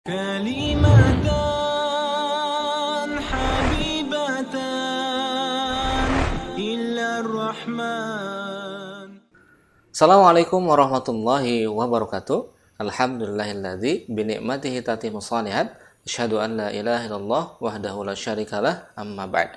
كلمتان حبيبتان إلى الرحمن. Assalamualaikum warahmatullahi wabarakatuh. Alhamdulillahilladzi binikmatihi tatimmu shalihat. Asyhadu an la ilaha illallah wahdahu la syarikalah, amma ba'd.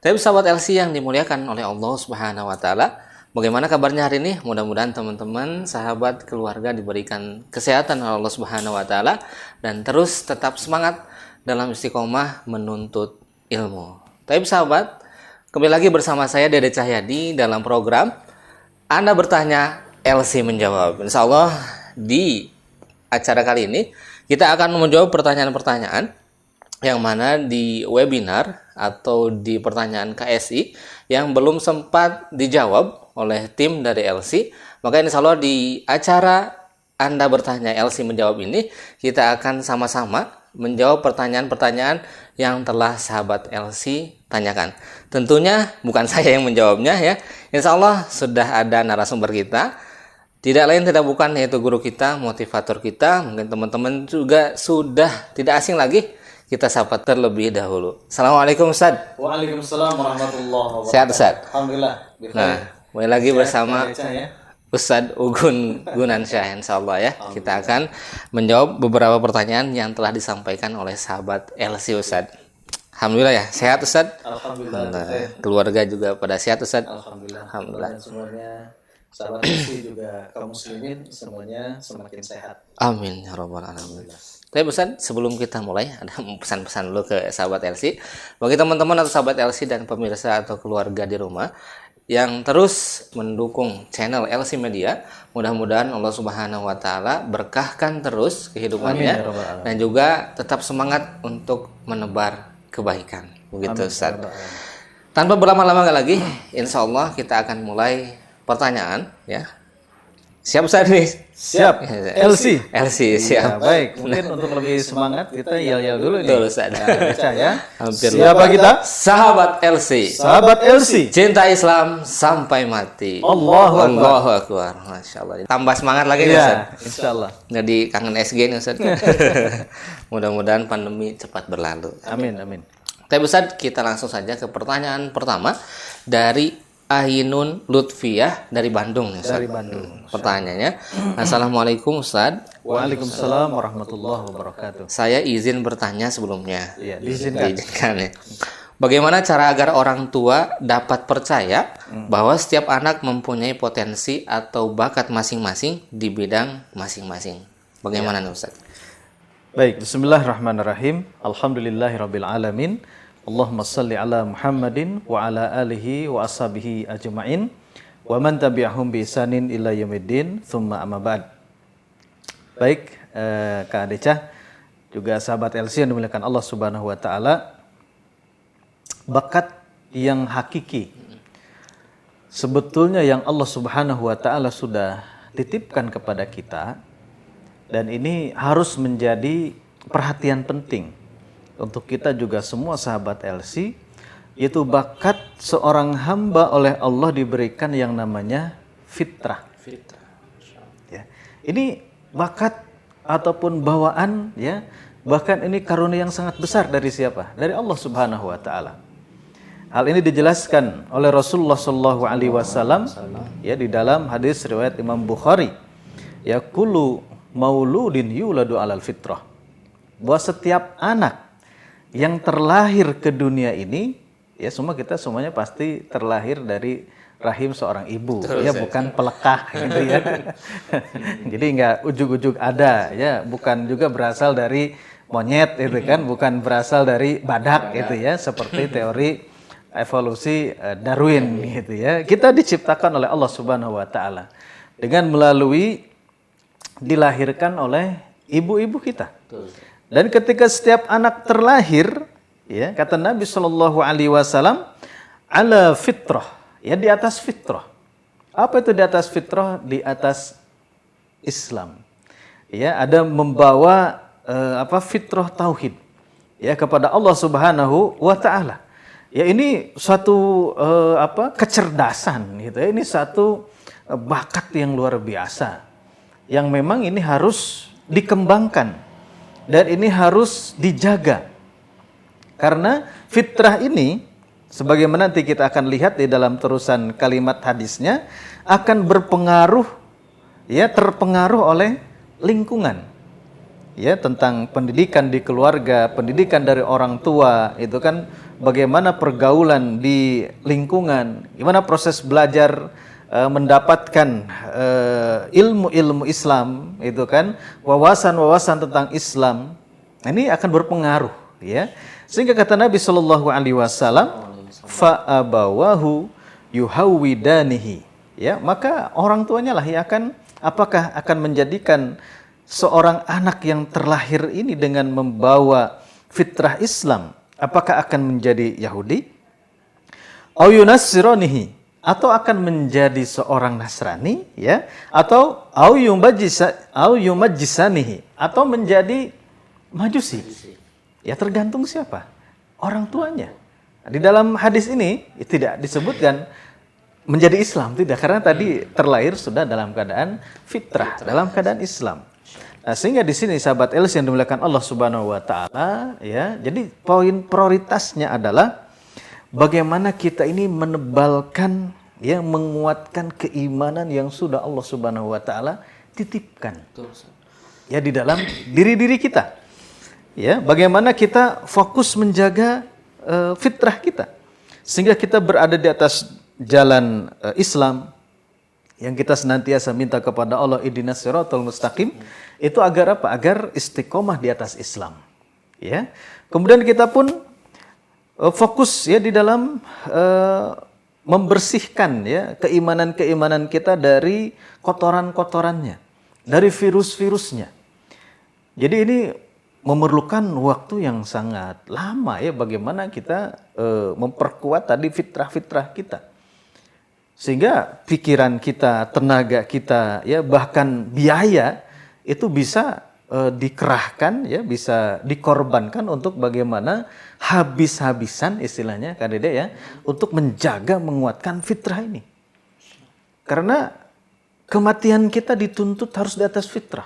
Tapi sahabat LC yang dimuliakan oleh Allah Subhanahu wa taala, bagaimana kabarnya hari ini? Mudah-mudahan teman-teman, sahabat, keluarga diberikan kesehatan oleh Allah Subhanahu wa taala dan terus tetap semangat dalam istiqomah menuntut ilmu. Tapi sahabat, kembali lagi bersama saya Dede Cahyadi dalam program Anda bertanya, LC menjawab. Insya Allah di acara kali ini kita akan menjawab pertanyaan-pertanyaan yang mana di webinar atau di pertanyaan KSI yang belum sempat dijawab oleh tim dari LC. Maka insya Allah di acara Anda bertanya, LC menjawab ini kita akan sama-sama menjawab pertanyaan-pertanyaan yang telah sahabat LC tanyakan. Tentunya bukan saya yang menjawabnya ya. Insya Allah sudah ada narasumber kita. Tidak lain tidak bukan yaitu guru kita, motivator kita. Mungkin teman-teman juga sudah tidak asing lagi. Kita sapa terlebih dahulu. Assalamualaikum Ustaz. Waalaikumsalam warahmatullahi wabarakatuh. Sehat Ustaz? Alhamdulillah. Nah, mulai lagi bersama ya. Ustadz Ugun Gunansyah, insya Allah ya. Kita akan menjawab beberapa pertanyaan yang telah disampaikan oleh sahabat LC Ustadz. Alhamdulillah ya, sehat Ustadz? Alhamdulillah. Keluarga juga pada sehat Ustadz? Alhamdulillah. Alhamdulillah. Dan semuanya sahabat isi juga kaum muslimin semuanya semakin sehat. Amin ya rabbal alamin. Tapi Ustadz, sebelum kita mulai ada pesan-pesan dulu ke sahabat LC. Bagi teman-teman atau sahabat LC dan pemirsa atau keluarga di rumah yang terus mendukung channel LC Media, mudah-mudahan Allah Subhanahu wa taala berkahkan terus kehidupannya. Amin, dan juga tetap semangat untuk menebar kebaikan. Begitu Ustaz. Tanpa berlama-lama lagi, insya Allah kita akan mulai pertanyaan ya. Siap Ustaz nih? Siap. LC. LC siap. Ya, baik. Mungkin untuk lebih semangat kita yel-yel dulu nih. Betul Ustaz. Baca ya. Hampir Siapa kita? Sahabat LC. Sahabat LC. Cinta Islam sampai mati. Allahu Akbar. Allahu Akbar. Masya Allah. Tambah semangat lagi nih, Ustaz. Ya, insyaallah. Jadi kangen SG nih Ustaz. Mudah-mudahan pandemi cepat berlalu. Amin, amin. Tapi Ustaz, kita langsung saja ke pertanyaan pertama dari Ainun Lutfiyah dari Bandung nih, Ustaz. Dari Bandung. Pertanyaannya, Assalamualaikum Ustaz. Waalaikumsalam warahmatullahi wabarakatuh. Saya izin bertanya sebelumnya. Iya, diizinkan. Diizinkan ya. Bagaimana cara agar orang tua dapat percaya bahwa setiap anak mempunyai potensi atau bakat masing-masing di bidang masing-masing? Bagaimana nih Ustaz? Baik, bismillahirrahmanirrahim. Alhamdulillahirabbil alamin. Allahumma salli ala Muhammadin wa ala alihi wa ashabihi ajma'in wa man tabi'ahum bi ihsanin ila yaumiddin thumma amma ba'd. Baik, Kak Adeca, juga sahabat LC yang dimuliakan Allah Subhanahu wa taala, bakat yang hakiki sebetulnya yang Allah Subhanahu wa taala sudah titipkan kepada kita, dan ini harus menjadi perhatian penting untuk kita juga semua sahabat LC, yaitu bakat seorang hamba oleh Allah diberikan yang namanya fitrah. Ya. Ini bakat ataupun bawaan ya, bahkan ini karunia yang sangat besar dari siapa? Dari Allah Subhanahu wa taala. Hal ini dijelaskan oleh Rasulullah sallallahu alaihi wasallam ya di dalam hadis riwayat Imam Bukhari. Ya, kullu mauludin yuladu alal fitrah. Bahwa setiap anak yang terlahir ke dunia ini, ya kita semuanya pasti terlahir dari rahim seorang ibu, ya bukan pelekah gitu ya. Jadi nggak ujug-ujug ada, ya bukan juga berasal dari monyet itu kan, bukan berasal dari badak gitu ya, seperti teori evolusi Darwin gitu ya. Kita diciptakan oleh Allah Subhanahu wa taala dengan melalui dilahirkan oleh ibu-ibu kita. Dan ketika setiap anak terlahir, ya kata Nabi Shallallahu Alaihi Wasallam, ala fitrah, ya di atas fitrah. Apa itu di atas fitrah? Di atas Islam. Ya, ada membawa fitrah tauhid, ya kepada Allah Subhanahu Wa Taala. Ya ini suatu kecerdasan, gitu. Ya. Ini satu bakat yang luar biasa, yang memang ini harus dikembangkan dan ini harus dijaga. Karena fitrah ini, sebagaimana nanti kita akan lihat di dalam terusan kalimat hadisnya, akan berpengaruh, ya, terpengaruh oleh lingkungan. Ya, tentang pendidikan di keluarga, pendidikan dari orang tua, itu kan bagaimana pergaulan di lingkungan, gimana proses belajar mendapatkan ilmu-ilmu Islam, itu kan wawasan-wawasan tentang Islam. Ini akan berpengaruh, ya. Sehingga kata Nabi Shallallahu alaihi wasallam, fa abawahu yuhawidanihi, ya, maka orang tuanya lah yang apakah akan menjadikan seorang anak yang terlahir ini dengan membawa fitrah Islam, apakah akan menjadi Yahudi? Au yunassiranihi, atau akan menjadi seorang Nasrani, ya, atau au yumajjisanihi, atau menjadi Majusi. Ya, tergantung siapa? Orang tuanya. Di dalam hadis ini tidak disebutkan menjadi Islam, tidak, karena tadi terlahir sudah dalam keadaan fitrah, dalam keadaan Islam. Nah, sehingga di sini sahabat LC yang dimuliakan Allah Subhanahu wa taala, ya. Jadi poin prioritasnya adalah bagaimana kita ini menebalkan, ya, menguatkan keimanan yang sudah Allah Subhanahu wa taala titipkan. Ya, di dalam diri-diri kita. Ya, bagaimana kita fokus menjaga fitrah kita sehingga kita berada di atas jalan Islam yang kita senantiasa minta kepada Allah, ihdinas siratal mustaqim. Itu agar apa? Agar istiqomah di atas Islam. Ya. Kemudian kita pun fokus, ya, di dalam membersihkan, ya, keimanan-keimanan kita dari kotoran-kotorannya, dari virus-virusnya. Jadi ini memerlukan waktu yang sangat lama, ya, bagaimana kita memperkuat tadi fitrah-fitrah kita. Sehingga pikiran kita, tenaga kita, ya, bahkan biaya itu bisa dikerahkan, ya, bisa dikorbankan untuk bagaimana habis-habisan istilahnya Kak Dede, ya, untuk menjaga, menguatkan fitrah ini. Karena kematian kita dituntut harus di atas fitrah.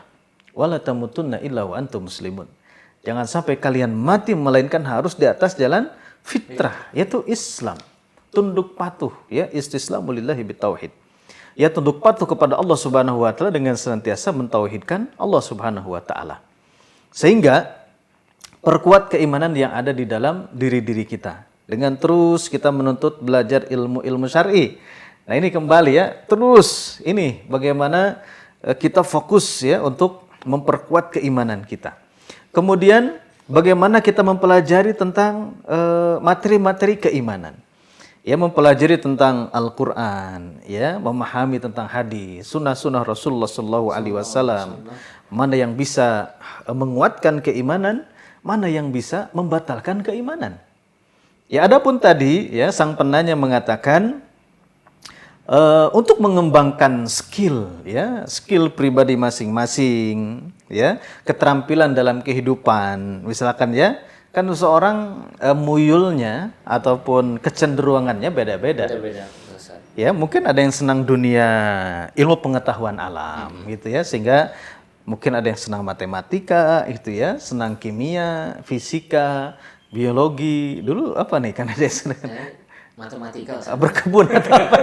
Wala tamutunna illa wa antum muslimun. Jangan sampai kalian mati melainkan harus di atas jalan fitrah, yaitu Islam. Tunduk patuh, ya, istislamu lillahi bitauhid. Ya, tunduk patuh kepada Allah Subhanahu wa taala dengan senantiasa mentauhidkan Allah Subhanahu wa taala. Sehingga perkuat keimanan yang ada di dalam diri-diri kita dengan terus kita menuntut belajar ilmu-ilmu syar'i. Nah, ini kembali, ya, terus ini bagaimana kita fokus, ya, untuk memperkuat keimanan kita. Kemudian bagaimana kita mempelajari tentang materi-materi keimanan. Ya, mempelajari tentang Al-Quran, ya, memahami tentang hadis, sunnah-sunnah Rasulullah SAW, mana yang bisa menguatkan keimanan, mana yang bisa membatalkan keimanan. Ya, adapun tadi, ya, sang penanya mengatakan untuk mengembangkan skill, ya, skill pribadi masing-masing, ya, keterampilan dalam kehidupan, misalkan, ya, kan seseorang muyulnya ataupun kecenderungannya beda-beda. Ya, mungkin ada yang senang dunia ilmu pengetahuan alam, gitu, ya, sehingga mungkin ada yang senang matematika, gitu, ya, senang kimia, fisika, biologi. Dulu apa nih, kan ada yang senang Matematika. berkebun atau apa?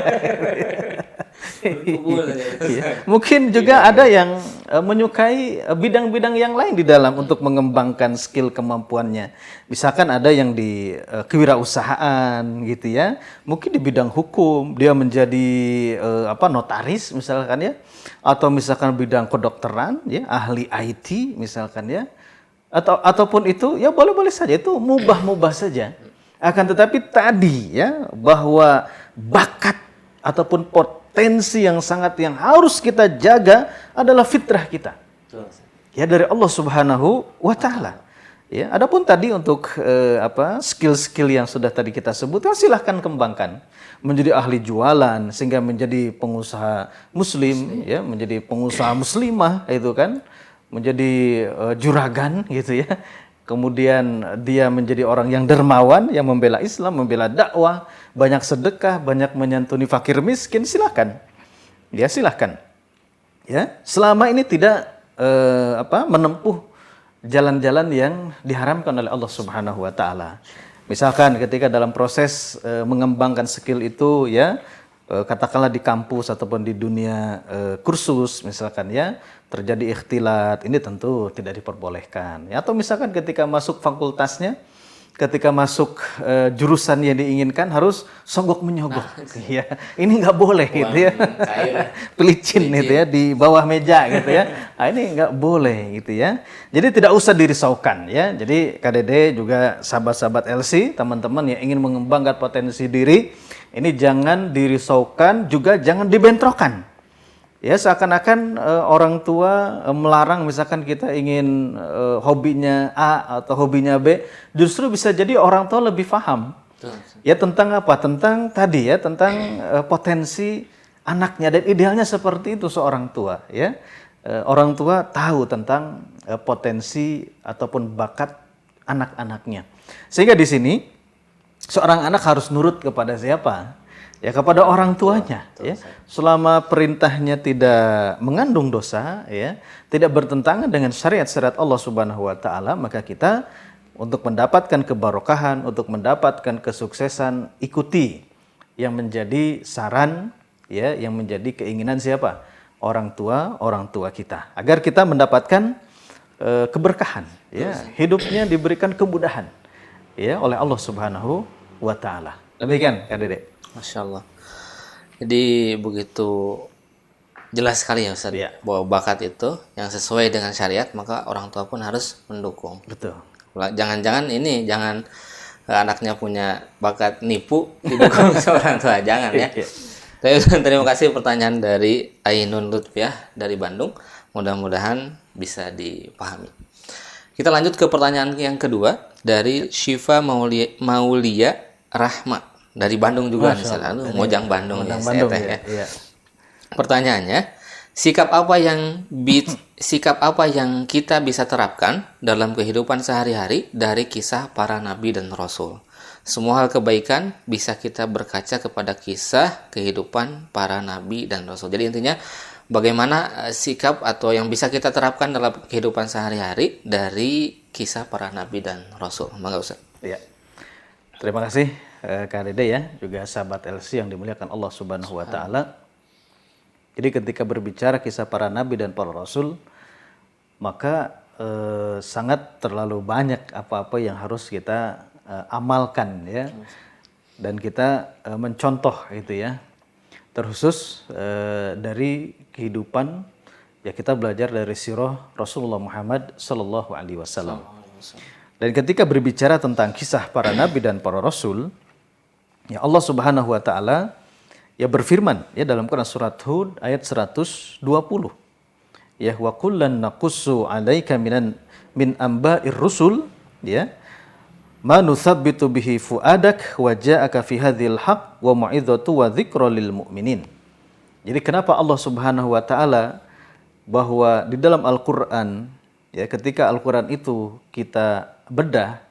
Ya. Mungkin juga ada yang menyukai bidang-bidang yang lain di dalam untuk mengembangkan skill kemampuannya. Misalkan ada yang di kewirausahaan, gitu, ya. Mungkin di bidang hukum dia menjadi notaris misalkan, ya. Atau misalkan bidang kedokteran, ya, ahli IT misalkan, ya. Ataupun itu, ya, boleh-boleh saja, itu mubah-mubah saja. Akan tetapi tadi, ya, bahwa bakat ataupun potensi yang harus kita jaga adalah fitrah kita. Ya, dari Allah Subhanahu wa taala. Ya, adapun tadi untuk skill-skill yang sudah tadi kita sebutkan, silahkan kembangkan. Menjadi ahli jualan sehingga menjadi pengusaha muslim, ya, menjadi pengusaha muslimah, itu kan, menjadi juragan, gitu, ya. Kemudian dia menjadi orang yang dermawan, yang membela Islam, membela dakwah, banyak sedekah, banyak menyantuni fakir miskin, silakan. Ya, silakan. Ya, selama ini tidak menempuh jalan-jalan yang diharamkan oleh Allah Subhanahu wa taala. Misalkan ketika dalam proses mengembangkan skill itu ya, katakanlah di kampus ataupun di dunia kursus misalkan ya, terjadi ikhtilat, ini tentu tidak diperbolehkan. Ya, atau misalkan ketika masuk fakultasnya, ketika masuk jurusan yang diinginkan harus sogok menyogok, ya ini nggak boleh gitu ya, pelicin gitu ya di bawah meja gitu ya, ini nggak boleh gitu ya. Jadi tidak usah dirisaukan ya. Jadi KDD juga sahabat-sahabat LC, teman-teman yang ingin mengembangkan potensi diri, ini jangan dirisaukan, juga jangan dibentrokan. Ya seakan-akan orang tua melarang, misalkan kita ingin hobinya A atau hobinya B, justru bisa jadi orang tua lebih paham. Ya tentang apa? Tentang tadi ya, tentang potensi anaknya, dan idealnya seperti itu seorang tua ya. Orang tua tahu tentang potensi ataupun bakat anak-anaknya. Sehingga di sini seorang anak harus nurut kepada siapa? Ya kepada orang tuanya ya. Selama perintahnya tidak mengandung dosa ya, tidak bertentangan dengan syariat-syariat Allah Subhanahu wa taala, maka kita untuk mendapatkan kebarokahan, untuk mendapatkan kesuksesan, ikuti yang menjadi saran ya, yang menjadi keinginan siapa? Orang tua kita, agar kita mendapatkan keberkahan ya, hidupnya diberikan kemudahan ya oleh Allah Subhanahu wa taala. Demikian Kak Dede. Masya Allah. Jadi begitu jelas sekali ya Ustaz, bahwa bakat itu yang sesuai dengan syariat, maka orang tua pun harus mendukung. Betul. Jangan anaknya punya bakat nipu didukung seorang tua, jangan ya. Terima kasih pertanyaan dari Ainun Lutfiah dari Bandung. Mudah-mudahan bisa dipahami. Kita lanjut ke pertanyaan yang kedua dari Syifa Maulia Rahma dari Bandung juga, misalnya Mojang Bandung ya, Bandung, ya. Pertanyaannya, sikap apa yang kita bisa terapkan dalam kehidupan sehari-hari dari kisah para nabi dan rasul? Semua hal kebaikan bisa kita berkaca kepada kisah kehidupan para nabi dan rasul. Jadi intinya bagaimana sikap atau yang bisa kita terapkan dalam kehidupan sehari-hari dari kisah para nabi dan rasul. Mangga Ustaz. Iya. Terima kasih Kak Dede ya, juga sahabat LC yang dimuliakan Allah Subhanahu wa taala. Jadi ketika berbicara kisah para nabi dan para rasul, maka sangat terlalu banyak apa-apa yang harus kita amalkan ya. Dan kita mencontoh itu ya. Terkhusus dari kehidupan ya, kita belajar dari sirah Rasulullah Muhammad sallallahu alaihi wasallam. Dan ketika berbicara tentang kisah para nabi dan para rasul, ya Allah Subhanahu wa taala ya berfirman ya dalam Quran surat Hud ayat 120. Ya wa kullan naqussu 'alaika min amba'ir rusul ya ma nuthabbitu bihi fuadak wa ja'aka fi hadzal haqq wa mau'izatu wa dzikra lil mu'minin. Jadi kenapa Allah Subhanahu wa taala bahwa di dalam Al-Qur'an ya, ketika Al-Qur'an itu kita bedah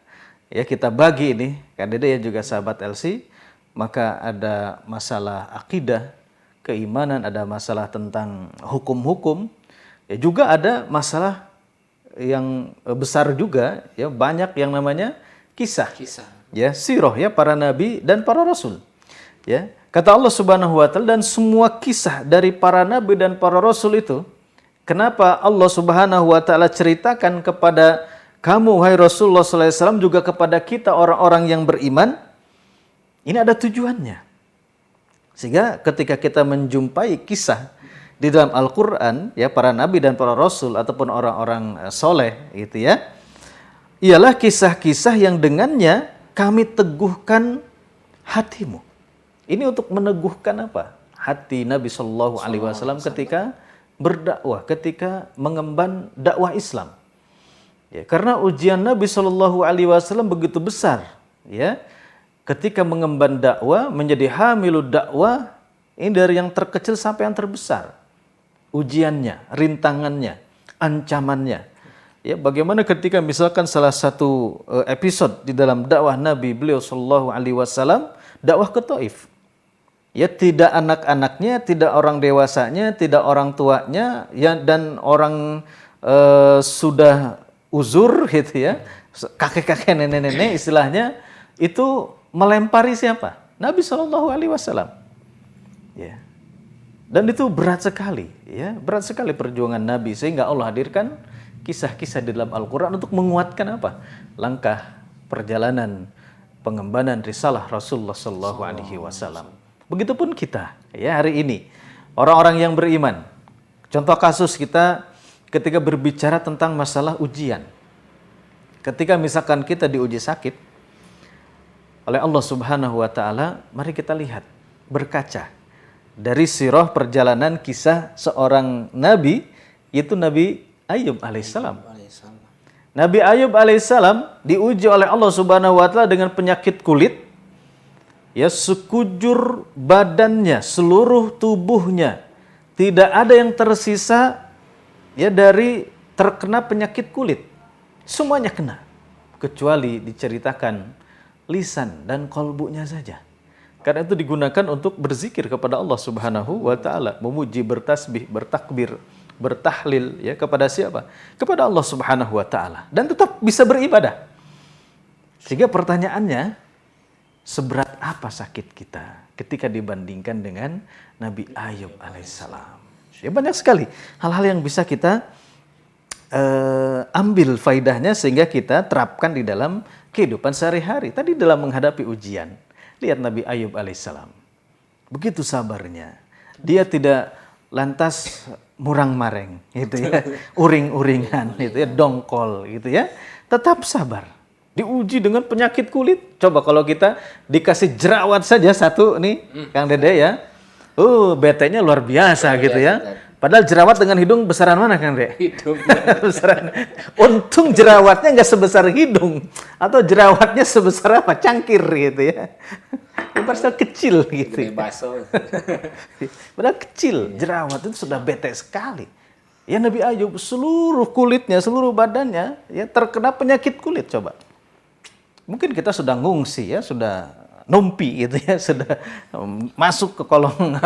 ya, kita bagi ini Kak Dede ya juga sahabat LC, maka ada masalah akidah, keimanan, ada masalah tentang hukum-hukum, ya juga ada masalah yang besar juga ya, banyak yang namanya kisah. Ya, sirah ya para nabi dan para rasul. Ya, kata Allah Subhanahu wa taala, dan semua kisah dari para nabi dan para rasul itu, kenapa Allah Subhanahu wa taala ceritakan kepada kamu wahai Rasulullah sallallahu alaihi wasallam, juga kepada kita orang-orang yang beriman? Ini ada tujuannya. Sehingga ketika kita menjumpai kisah di dalam Al-Qur'an ya, para nabi dan para rasul ataupun orang-orang soleh gitu ya, ialah kisah-kisah yang dengannya kami teguhkan hatimu. Ini untuk meneguhkan apa? Hati Nabi sallallahu alaihi wasallam ketika berdakwah, ketika mengemban dakwah Islam. Ya, karena ujian Nabi sallallahu alaihi wasallam begitu besar ya. Ketika mengemban dakwah, menjadi hamilud dakwah, ini dari yang terkecil sampai yang terbesar. Ujiannya, rintangannya, ancamannya. Ya, bagaimana ketika misalkan salah satu episode di dalam dakwah Nabi beliau sallallahu alaihi wasallam, dakwah ke Taif. Ya, tidak anak-anaknya, tidak orang dewasanya, tidak orang tuanya, ya, dan orang sudah uzur gitu ya, kakek-kakek nenek-nenek istilahnya itu melempari siapa? Nabi Shallallahu Alaihi Wasallam. Ya. Dan itu berat sekali, ya, berat sekali perjuangan Nabi sehingga Allah hadirkan kisah-kisah di dalam Al-Quran untuk menguatkan apa? Langkah perjalanan pengembangan risalah Rasulullah Shallallahu Alaihi Wasallam. Begitupun kita, ya, hari ini orang-orang yang beriman. Contoh kasus kita ketika berbicara tentang masalah ujian. Ketika misalkan kita diuji sakit oleh Allah Subhanahu wa taala, mari kita lihat, berkaca dari sirah perjalanan kisah seorang nabi, yaitu Nabi Ayub alaihissalam. Nabi Ayub alaihissalam diuji oleh Allah Subhanahu wa taala dengan penyakit kulit. Ya, sekujur badannya, seluruh tubuhnya tidak ada yang tersisa ya dari terkena penyakit kulit. Semuanya kena, kecuali diceritakan lisan dan kolbunya saja. Karena itu digunakan untuk berzikir kepada Allah Subhanahu wa taala, memuji, bertasbih, bertakbir, bertahlil ya kepada siapa? Kepada Allah Subhanahu wa taala, dan tetap bisa beribadah. Sehingga pertanyaannya, seberat apa sakit kita ketika dibandingkan dengan Nabi Ayub alaihissalam? Ya, banyak sekali hal-hal yang bisa kita ambil faidahnya sehingga kita terapkan di dalam kehidupan sehari-hari. Tadi dalam menghadapi ujian, lihat Nabi Ayub alaihissalam. Begitu sabarnya. Dia tidak lantas murang-mareng gitu ya, uring-uringan gitu ya, dongkol gitu ya. Tetap sabar. Diuji dengan penyakit kulit. Coba kalau kita dikasih jerawat saja satu nih, Kang Dede ya. Betenya luar biasa gitu ya. Padahal jerawat dengan hidung besaran mana, Kang Dede? Hidung. Besaran. Untung jerawatnya nggak sebesar hidung. Atau jerawatnya sebesar apa? Cangkir gitu ya. Padahal kecil gitu. Padahal kecil. Jerawat itu sudah bete sekali. Ya, Nabi Ayub seluruh kulitnya, seluruh badannya ya terkena penyakit kulit. Coba. Mungkin kita sudah ngungsi ya, sudah numpi gitu ya, sudah masuk ke kolong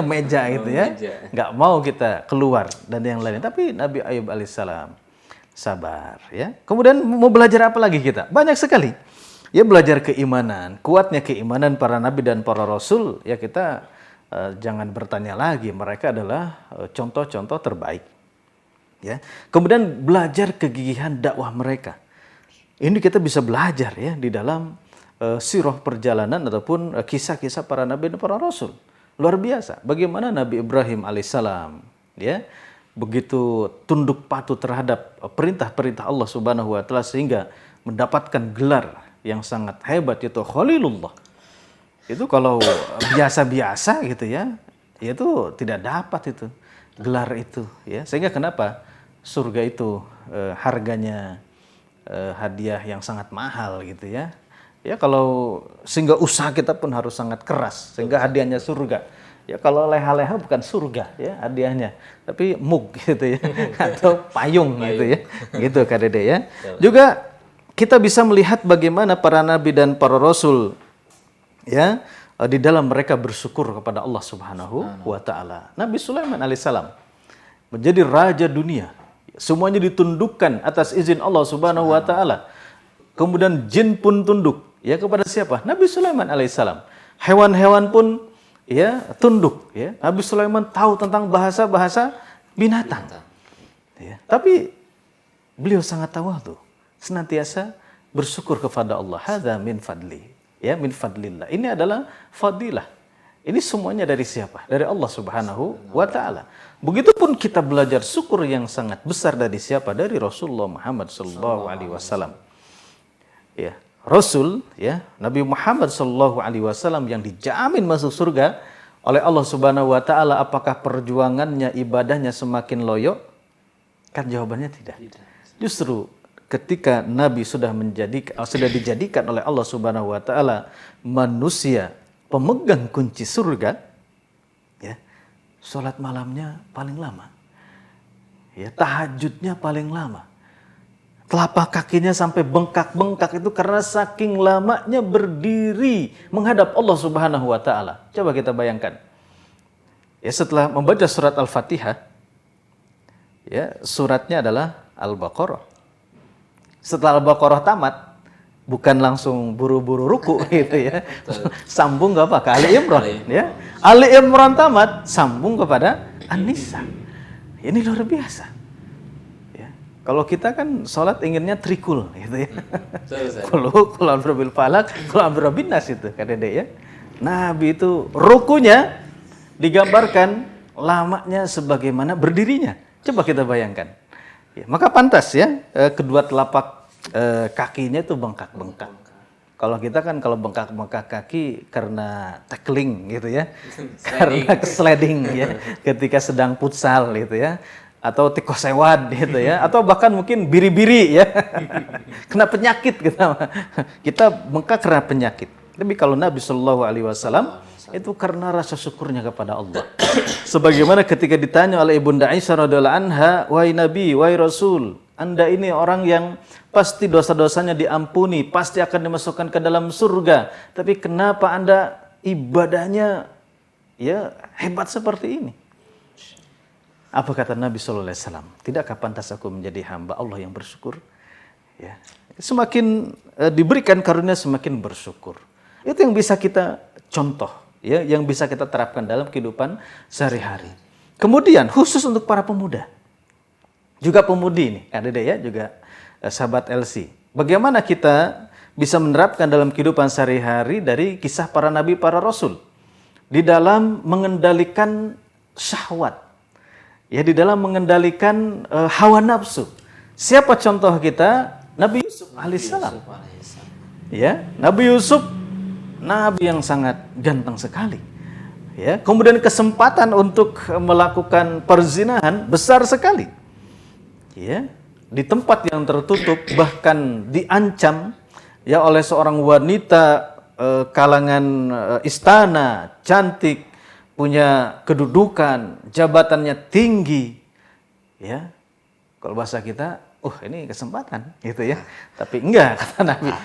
meja gitu ya, nggak mau kita keluar dan yang lain. Tapi Nabi Ayub alaihissalam sabar ya. Kemudian mau belajar apa lagi kita? Banyak sekali. Ya, belajar keimanan, kuatnya keimanan para nabi dan para rasul. Ya, kita jangan bertanya lagi, mereka adalah contoh-contoh terbaik. Ya. Kemudian belajar kegigihan dakwah mereka. Ini kita bisa belajar ya di dalam sirah perjalanan ataupun kisah-kisah para nabi dan para rasul. Luar biasa. Bagaimana Nabi Ibrahim alaihissalam ya begitu tunduk patuh terhadap perintah-perintah Allah Subhanahu wa taala sehingga mendapatkan gelar yang sangat hebat, yaitu Khalilullah. Itu kalau biasa-biasa gitu ya, itu tidak dapat itu gelar itu ya. Sehingga kenapa surga itu harganya hadiah yang sangat mahal gitu ya. Ya, kalau sehingga usaha kita pun harus sangat keras sehingga hadiahnya surga. Ya, kalau leha-leha bukan surga ya hadiahnya, tapi mug gitu ya atau payung gitu ya. Gitu Kak Dede ya. Juga kita bisa melihat bagaimana para nabi dan para rasul ya di dalam mereka bersyukur kepada Allah Subhanahu wa taala. Nabi Sulaiman alaihissalam menjadi raja dunia. Semuanya ditundukkan atas izin Allah Subhanahu wa taala. Kemudian jin pun tunduk ya kepada siapa? Nabi Sulaiman alaihissalam. Hewan-hewan pun ya tunduk ya. Nabi Sulaiman tahu tentang bahasa-bahasa binatang. Ya. Tapi beliau sangat tawadhu, senantiasa bersyukur kepada Allah. Hadza min fadli. Ya, min fadlillah. Ini adalah fadilah. Ini semuanya dari siapa? Dari Allah Subhanahu wa taala. Begitupun kita belajar syukur yang sangat besar dari siapa? Dari Rasulullah Muhammad sallallahu alaihi wasallam. Ya, Rasul ya, Nabi Muhammad sallallahu alaihi wasallam yang dijamin masuk surga oleh Allah Subhanahu wa taala. Apakah perjuangannya, ibadahnya semakin loyo? Kan jawabannya tidak. Justru ketika Nabi sudah dijadikan oleh Allah Subhanahu wa taala manusia pemegang kunci surga, ya, sholat malamnya paling lama, ya, tahajudnya paling lama, telapak kakinya sampai bengkak-bengkak itu karena saking lamanya berdiri menghadap Allah Subhanahu wa taala. Coba kita bayangkan, ya, setelah membaca surat Al-Fatihah, ya, suratnya adalah Al-Baqarah. Setelah Al-Baqarah tamat, bukan langsung buru-buru ruku gitu ya. Sambung ke apa? Ke Ali Imran ya. Ali Imran tamat, sambung kepada An-Nisa. Ini luar biasa. Ya. Kalau kita kan sholat inginnya trikul gitu ya. Qul a'udzu falak, qul a'udzu binnas itu kan Dede ya. Nabi itu rukunya digambarkan lamanya sebagaimana berdirinya. Coba kita bayangkan. Ya, maka pantas ya kedua telapak kakinya itu bengkak-bengkak. Kalau kita kan kalau bengkak-bengkak kaki karena tackling gitu ya, karena sliding ya, ketika sedang futsal gitu ya, atau tikosewad gitu ya, atau bahkan mungkin biri-biri ya, kena penyakit kita bengkak karena penyakit. Tapi kalau Nabi Shallallahu Alaihi Wasallam itu karena rasa syukurnya kepada Allah. Sebagaimana ketika ditanya oleh Ibunda Aisyah radhiyallahu anha, wahai Nabi, wahai Rasul, Anda ini orang yang pasti dosa-dosanya diampuni, pasti akan dimasukkan ke dalam surga. Tapi kenapa Anda ibadahnya ya hebat seperti ini? Apa kata Nabi Sallallahu Alaihi Wasallam? Tidakkah pantas aku menjadi hamba Allah yang bersyukur? Ya. Semakin diberikan karunia semakin bersyukur. Itu yang bisa kita contoh, ya, yang bisa kita terapkan dalam kehidupan sehari-hari. Kemudian khusus untuk para pemuda, juga pemudi ini, ada deh ya, juga sahabat LC. Bagaimana kita bisa menerapkan dalam kehidupan sehari-hari dari kisah para nabi, para rasul di dalam mengendalikan syahwat, ya, di dalam mengendalikan hawa nafsu. Siapa contoh kita? Nabi Yusuf alaihissalam. Ya, Nabi Yusuf, nabi yang sangat ganteng sekali. Ya, kemudian kesempatan untuk melakukan perzinahan besar sekali. Ya, di tempat yang tertutup, bahkan diancam ya oleh seorang wanita kalangan istana, cantik, punya kedudukan, jabatannya tinggi. Ya. Kalau bahasa kita, ini kesempatan gitu ya. Tapi enggak,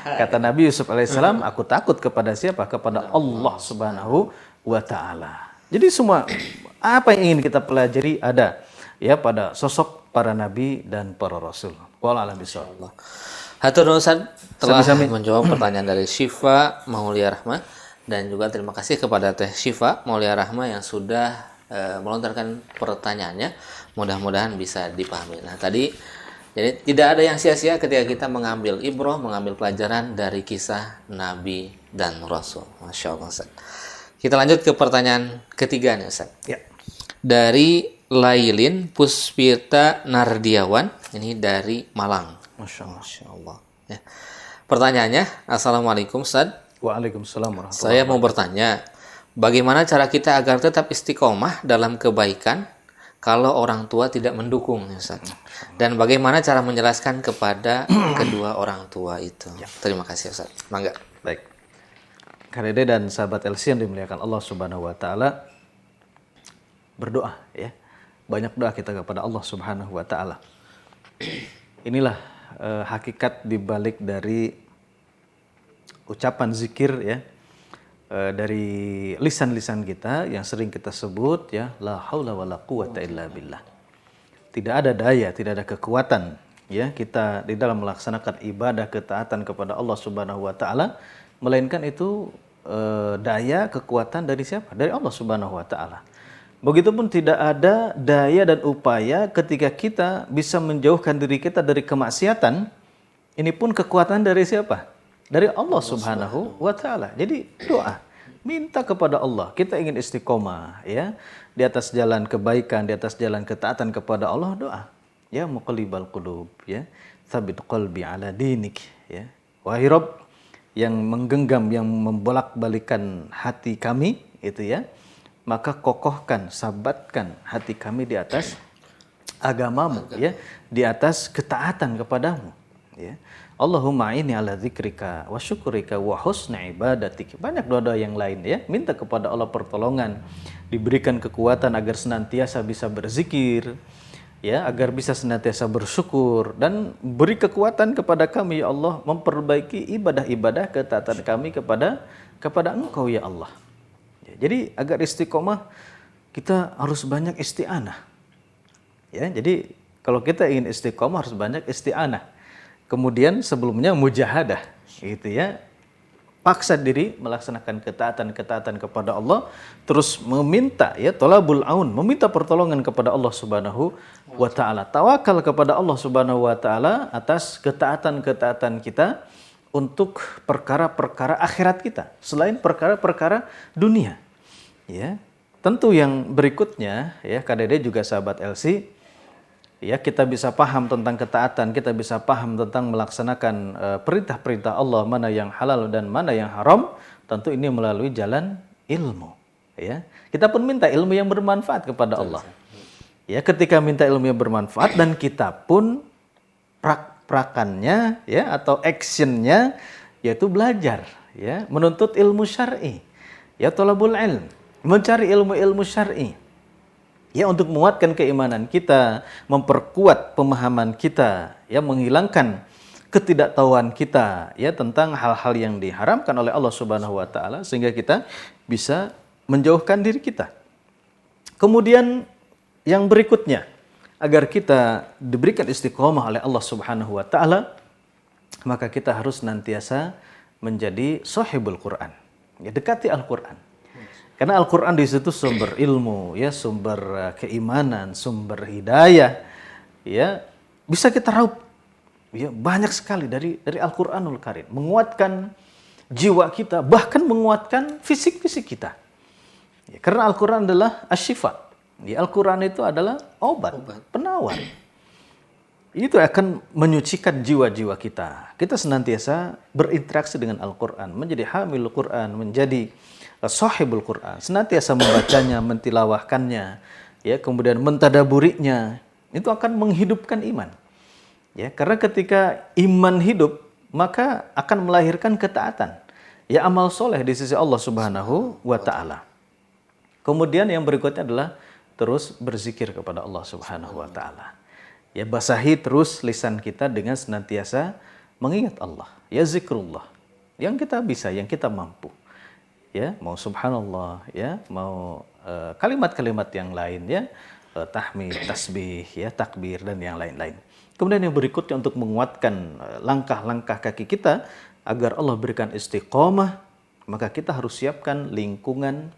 kata Nabi Yusuf alaihissalam, aku takut kepada siapa? Kepada Allah Subhanahu wa taala. Jadi semua apa yang ingin kita pelajari ada ya pada sosok para nabi dan para rasul. Wallahu a'lam bishawab. Hatur nuhun Ustaz telah menjawab pertanyaan dari Syifa Maulia Rahma, dan juga terima kasih kepada Teh Syifa Maulia Rahma yang sudah melontarkan pertanyaannya. Mudah-mudahan bisa dipahami. Nah, tadi jadi tidak ada yang sia-sia ketika kita mengambil ibrah, mengambil pelajaran dari kisah nabi dan rasul. Masya Allah Ustaz. Kita lanjut ke pertanyaan ketiga nih Ustaz. Ya. Dari Lailin Puspita Nardiawan, ini dari Malang. Masya Allah. Masya Allah. Ya. Pertanyaannya, Assalamualaikum Ustaz. Waalaikumsalam warahmatullahi Saya mau bertanya, bagaimana cara kita agar tetap istiqomah dalam kebaikan kalau orang tua tidak mendukung, Ustaz? Dan bagaimana cara menjelaskan kepada kedua orang tua itu? Ya. Terima kasih Ustaz. Mangga. Baik. Karede dan sahabat LC yang dimuliakan Allah Subhanahu wa taala, berdoa ya. Banyak doa kita kepada Allah Subhanahu wa taala. Inilah hakikat dibalik dari ucapan zikir ya, dari lisan-lisan kita yang sering kita sebut ya, la haula wala quwata illa billah. Tidak ada daya, tidak ada kekuatan ya kita di dalam melaksanakan ibadah ketaatan kepada Allah Subhanahu wa taala, melainkan itu daya kekuatan dari siapa? Dari Allah Subhanahu wa taala. Begitupun tidak ada daya dan upaya ketika kita bisa menjauhkan diri kita dari kemaksiatan. Ini pun kekuatan dari siapa? Dari Allah Subhanahu wa taala. Jadi doa, minta kepada Allah. Kita ingin istiqomah ya, di atas jalan kebaikan, di atas jalan ketaatan kepada Allah, doa. Ya muqallibal qulub ya, tsabit qalbi ala dinik ya. Wahai Rabb yang menggenggam, yang membolak-balikan hati kami itu ya, maka kokohkan, sabatkan hati kami di atas agamamu ya, di atas ketaatan kepadamu ya. Allahumma inni ala dzikrika wa syukrika wa husni ibadatik. Banyak doa-doa yang lain ya, minta kepada Allah pertolongan, diberikan kekuatan agar senantiasa bisa berzikir ya, agar bisa senantiasa bersyukur, dan beri kekuatan kepada kami ya Allah memperbaiki ibadah-ibadah ketaatan kami kepada Engkau ya Allah. Jadi agar istiqomah kita harus banyak isti'anah. Ya, jadi kalau kita ingin istiqomah harus banyak isti'anah. kemudian sebelumnya mujahadah, gitu ya. Paksa diri melaksanakan ketaatan kepada Allah, terus meminta ya tolabul aun, meminta pertolongan kepada Allah Subhanahu wa taala. Tawakal kepada Allah Subhanahu wa taala atas ketaatan kita untuk perkara-perkara akhirat kita selain perkara-perkara dunia. Ya. Tentu yang berikutnya ya KDD juga sahabat LC, ya kita bisa paham tentang ketaatan, kita bisa paham tentang melaksanakan perintah-perintah Allah, mana yang halal dan mana yang haram, tentu ini melalui jalan ilmu. Ya, kita pun minta ilmu yang bermanfaat kepada Allah. Ya, ketika minta ilmu yang bermanfaat dan kita pun prakannya, ya atau actionnya, yaitu belajar, ya menuntut ilmu syar'i, ya thalabul ilm, mencari ilmu-ilmu syar'i. Ya untuk menguatkan keimanan kita, memperkuat pemahaman kita, ya menghilangkan ketidaktahuan kita ya tentang hal-hal yang diharamkan oleh Allah Subhanahu wa taala sehingga kita bisa menjauhkan diri kita. Kemudian yang berikutnya, agar kita diberikan istiqomah oleh Allah Subhanahu wa taala, maka kita harus senantiasa menjadi sahibul Quran. Ya, dekati Al-Qur'an. Karena Al-Quran di situ sumber ilmu, ya sumber keimanan, sumber hidayah, ya bisa kita raup, ya banyak sekali dari Al-Quranul Karim, menguatkan jiwa kita, bahkan menguatkan fisik kita. Ya, karena Al-Quran adalah asyifa, ya Al-Quran itu adalah obat, penawar. Itu akan menyucikan jiwa-jiwa kita. Kita senantiasa berinteraksi dengan Al-Quran, menjadi hamilul Quran, menjadi sahibul Quran, senantiasa membacanya, mentilawahkannya, ya kemudian mentadaburinya, itu akan menghidupkan iman. Ya, karena ketika iman hidup, maka akan melahirkan ketaatan. Ya amal soleh di sisi Allah Subhanahu wa taala. Kemudian yang berikutnya adalah terus berzikir kepada Allah Subhanahu wa taala. Ya basahi terus lisan kita dengan senantiasa mengingat Allah. Ya zikrullah. Yang kita bisa, yang kita mampu. Ya, mau subhanallah, ya, mau kalimat-kalimat yang lain, ya, tahmid, tasbih, ya, takbir dan yang lain-lain. Kemudian yang berikutnya untuk menguatkan langkah-langkah kaki kita agar Allah berikan istiqomah, maka kita harus siapkan lingkungan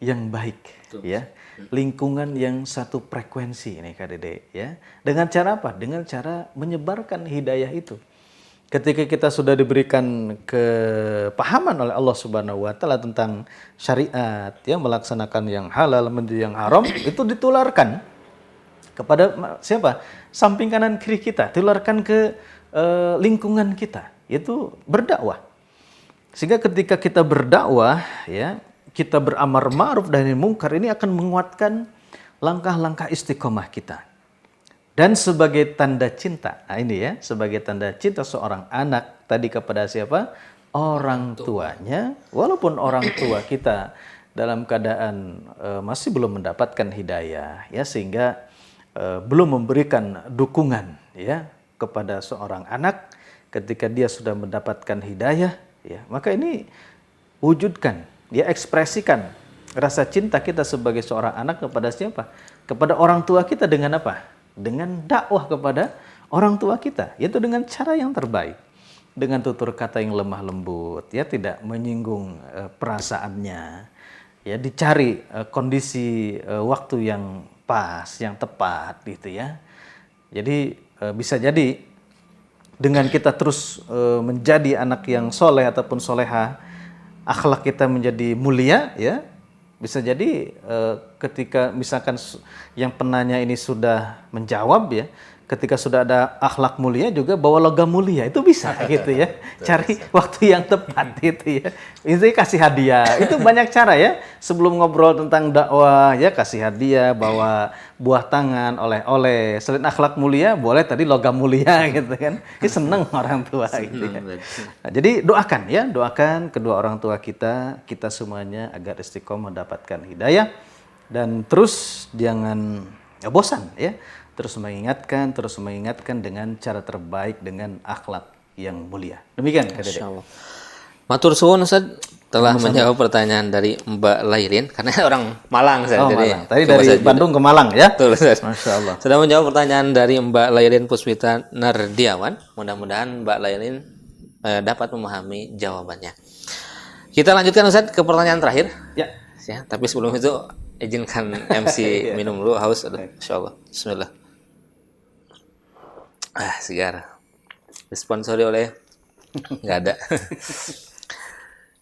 yang baik, ya, lingkungan yang satu frekuensi ini KDD, ya. Dengan cara apa? Dengan cara menyebarkan hidayah itu. Ketika kita sudah diberikan kepahaman oleh Allah Subhanahu wa taala tentang syariat, ya melaksanakan yang halal menjadi yang haram, itu ditularkan kepada siapa? Samping kanan kiri kita, tularkan ke lingkungan kita, yaitu berdakwah. Sehingga ketika kita berdakwah, ya, kita beramar ma'ruf dan nahi munkar, ini akan menguatkan langkah-langkah istiqomah kita. Dan sebagai tanda cinta, nah ini ya, sebagai tanda cinta seorang anak tadi kepada siapa? Orang tuanya. Walaupun orang tua kita dalam keadaan masih belum mendapatkan hidayah, ya sehingga belum memberikan dukungan, ya kepada seorang anak ketika dia sudah mendapatkan hidayah, ya maka ini wujudkan, ya ekspresikan rasa cinta kita sebagai seorang anak kepada siapa? Kepada orang tua kita dengan apa? Dengan dakwah kepada orang tua kita, yaitu dengan cara yang terbaik, dengan tutur kata yang lemah lembut, ya tidak menyinggung perasaannya, ya dicari kondisi waktu yang pas, yang tepat, gitu ya. Jadi bisa jadi dengan kita terus menjadi anak yang soleh ataupun soleha, akhlak kita menjadi mulia, ya. Bisa jadi ketika misalkan yang penanya ini sudah menjawab, ya, ketika sudah ada akhlak mulia juga bawa logam mulia, itu bisa gitu ya. Cari waktu yang tepat gitu ya. Itu kasih hadiah. Itu banyak cara ya. Sebelum ngobrol tentang dakwah, ya kasih hadiah, bawa buah tangan, oleh-oleh. Selain akhlak mulia, boleh tadi logam mulia gitu kan. Ini seneng orang tua gitu ya. Nah, jadi doakan ya, doakan kedua orang tua kita semuanya agar istiqomah mendapatkan hidayah dan terus jangan bosan ya. Terus mengingatkan dengan cara terbaik, dengan akhlak yang mulia. Demikian Kak Dede. Matur suwun Ustaz. telah menjawab pertanyaan dari Mbak Lairin karena orang Malang saya. Oh, Jadi Malang. Tadi coba dari saya Bandung ke Malang ya. Betul, Ustaz. Masya Allah. Sudah menjawab pertanyaan dari Mbak Lairin Puspita Nardiawan. Mudah-mudahan Mbak Lairin dapat memahami jawabannya. Kita lanjutkan Ustaz ke pertanyaan terakhir. Ya. Ya, tapi sebelum itu izinkan MC minum dulu, haus. Insya Allah. Bismillah. Segar. Disponsori oleh nggak ada.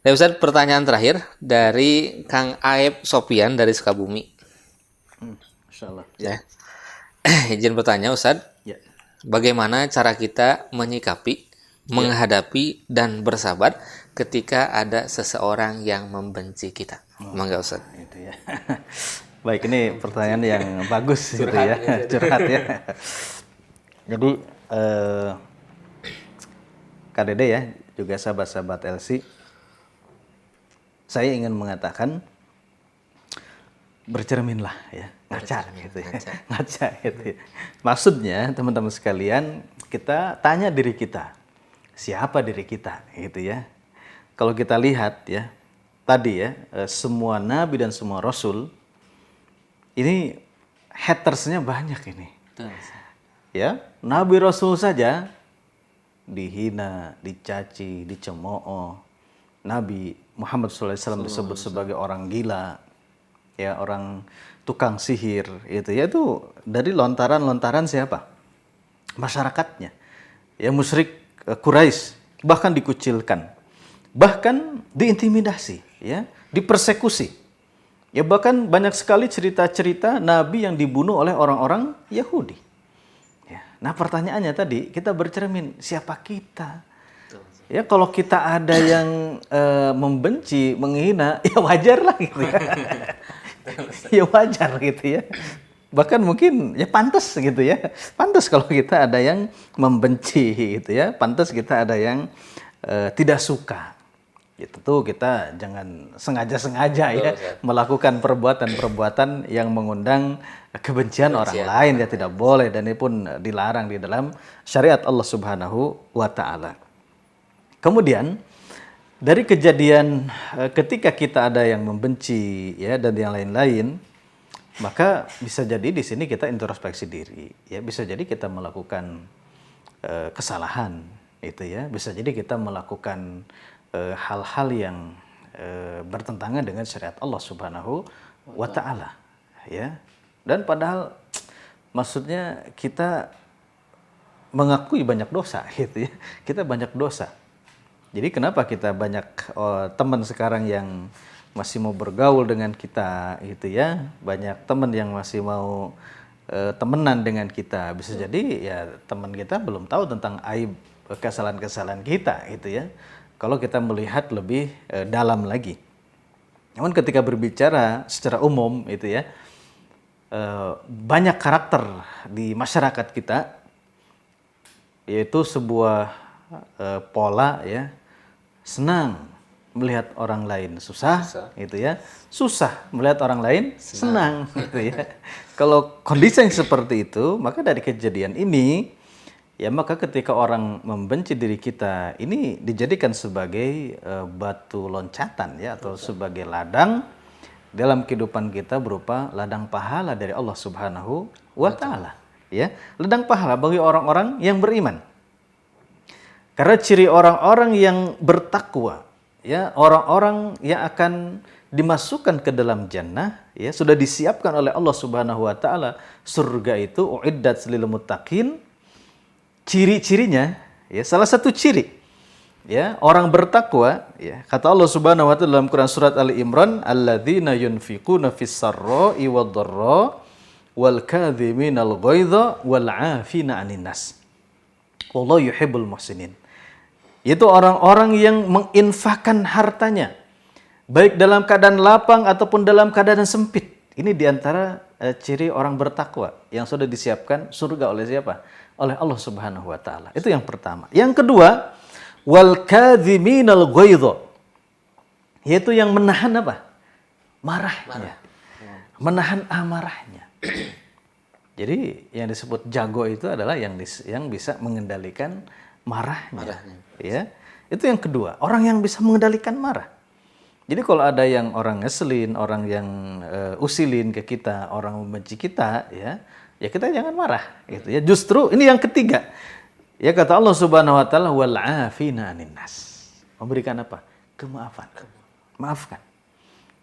Nah, Ustaz, pertanyaan terakhir dari Kang Aep Sopian dari Sukabumi. Masya Allah. Ya. Izin bertanya Ustaz, Ya. bagaimana cara kita menyikapi, menghadapi dan bersabar ketika ada seseorang yang membenci kita? Mangga Ustaz. Itu ya. Baik, ini pertanyaan yang bagus gitu ya. Curhat ya. Jadi Kak Dede ya, juga sahabat-sahabat LC, saya ingin mengatakan bercerminlah ya, ngaca gitu ya. Ngaca gitu ya. Maksudnya teman-teman sekalian, kita tanya diri kita, siapa diri kita gitu ya. Kalau kita lihat ya, tadi ya, semua nabi dan semua rasul ini hatersnya banyak ini. Ya, nabi rasul saja dihina, dicaci, dicemooh. Nabi Muhammad SAW disebut sebagai orang gila, ya, orang tukang sihir, itu ya, itu dari lontaran-lontaran siapa? Masyarakatnya, ya, musyrik Quraisy, bahkan dikucilkan, bahkan diintimidasi, ya, dipersekusi. Ya, bahkan banyak sekali cerita-cerita Nabi yang dibunuh oleh orang-orang Yahudi. Ya. Nah, pertanyaannya tadi, kita bercermin, siapa kita? Ya, kalau kita ada yang membenci, menghina, ya wajar lah gitu ya. Ya wajar gitu ya. Bahkan mungkin ya pantas gitu ya. Pantas kalau kita ada yang membenci gitu ya. Pantas kita ada yang tidak suka. Itu tuh kita jangan sengaja-sengaja ya melakukan perbuatan-perbuatan yang mengundang kebencian orang lain, ya tidak boleh, dan ini pun dilarang di dalam syariat Allah Subhanahu wa taala. Kemudian dari kejadian ketika kita ada yang membenci ya dan yang lain-lain, maka bisa jadi di sini kita introspeksi diri, ya, bisa jadi kita melakukan kesalahan itu ya, bisa jadi kita melakukan hal-hal yang bertentangan dengan syariat Allah Subhanahu wa taala, ya. Dan padahal maksudnya kita mengakui banyak dosa gitu ya. Kita banyak dosa. Jadi kenapa kita banyak teman sekarang yang masih mau bergaul dengan kita gitu ya. Banyak teman yang masih mau temenan dengan kita. Bisa jadi ya teman kita belum tahu tentang aib kesalahan-kesalahan kita gitu ya. Kalau kita melihat lebih dalam lagi. Namun ketika berbicara secara umum itu ya, banyak karakter di masyarakat kita, yaitu sebuah pola ya, senang melihat orang lain susah gitu ya, susah melihat orang lain senang gitu ya. Kalau kondisi yang seperti itu, maka dari kejadian ini ya, maka ketika orang membenci diri kita, ini dijadikan sebagai batu loncatan ya, atau sebagai ladang dalam kehidupan kita berupa ladang pahala dari Allah Subhanahu wa taala, ya. Ladang pahala bagi orang-orang yang beriman. Karena ciri orang-orang yang bertakwa, ya, orang-orang yang akan dimasukkan ke dalam jannah, ya, sudah disiapkan oleh Allah Subhanahu wa taala surga itu uiddat lil muttaqin. Ciri-cirinya, ya, salah satu ciri, ya, orang bertakwa, ya, kata Allah Subhanahu wa taala dalam Quran surat Ali Imran, alladzina yunfiquna fis sarra'i wad dharra wal kadhiminal ghaidha wal 'afina 'anil nas. Wallahu yuhibbul muhsinin. Itu orang-orang yang menginfakkan hartanya baik dalam keadaan lapang ataupun dalam keadaan sempit. Ini diantara ciri orang bertakwa yang sudah disiapkan surga oleh siapa? Oleh Allah Subhanahu wa taala. Itu yang pertama. Yang kedua, wal kadhiminal ghaidha, yaitu yang menahan apa? Marahnya. Menahan amarahnya. Jadi yang disebut jago itu adalah yang bisa mengendalikan marahnya. Ya. Itu yang kedua, orang yang bisa mengendalikan marah. Jadi kalau ada yang orang ngeselin, orang yang usilin ke kita, orang membenci kita, ya kita jangan marah, gitu ya. Justru ini yang ketiga, ya kata Allah Subhanahu Wa Taala, wal afina anin nas, memberikan apa? Kemaafan, maafkan.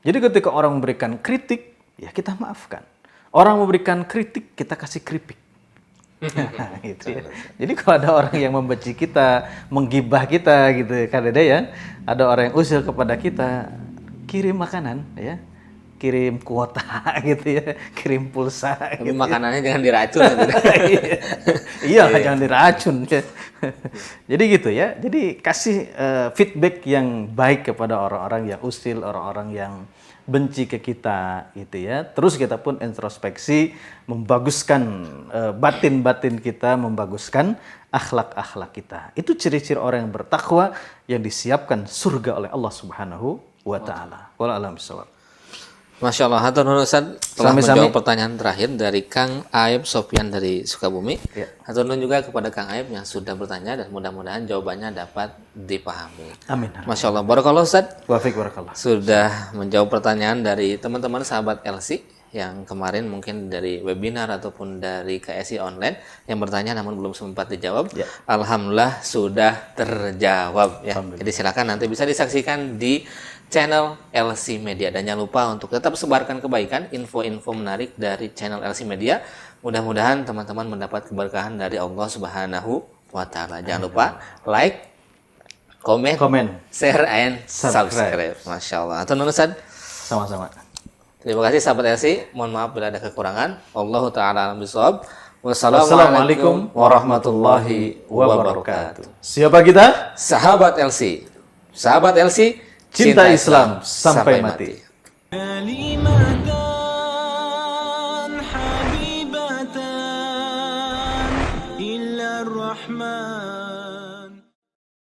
Jadi ketika orang memberikan kritik, ya kita maafkan. Orang memberikan kritik, kita kasih keripik. Gitu ya. Jadi kalau ada orang yang membenci kita, menggibah kita gitu kan ada ya, ada orang yang usil kepada kita, kirim makanan ya, kirim kuota gitu ya, kirim pulsa. Tapi gitu makanannya jangan diracun. Iya, jangan diracun. Jadi gitu ya. Jadi kasih feedback yang baik kepada orang-orang yang usil, orang-orang yang benci ke kita gitu ya. Terus kita pun introspeksi, membaguskan batin-batin kita, membaguskan akhlak-akhlak kita. Itu ciri-ciri orang yang bertakwa yang disiapkan surga oleh Allah Subhanahu wa taala. Wallahu a'lam bishawab. Masya Allah, hatur nuhun Ustaz telah Sami-sami. menjawab pertanyaan terakhir dari Kang Aib Sofyan dari Sukabumi. Ya. Hatur nuhun juga kepada Kang Aib yang sudah bertanya dan mudah-mudahan jawabannya dapat dipahami. Amin. Masya Allah, barakallah Ustaz. Wafik barakallah. Sudah menjawab pertanyaan dari teman-teman sahabat LC yang kemarin mungkin dari webinar ataupun dari KSI online yang bertanya namun belum sempat dijawab. Ya. Alhamdulillah sudah terjawab ya. Jadi silakan nanti bisa disaksikan di channel LC Media dan jangan lupa untuk tetap sebarkan kebaikan, info-info menarik dari channel LC Media. Mudah-mudahan teman-teman mendapat keberkahan dari Allah Subhanahu wa taala. Jangan lupa like, komen, share and subscribe. Masya Allah. Atau Ustaz. Sama-sama. Terima kasih sahabat LC. Mohon maaf bila ada kekurangan. Allahu taala alam bisawab. Wassalamualaikum warahmatullahi wabarakatuh. Siapa kita? Sahabat LC. Sahabat LC. Cinta Islam sampai mati. كلمة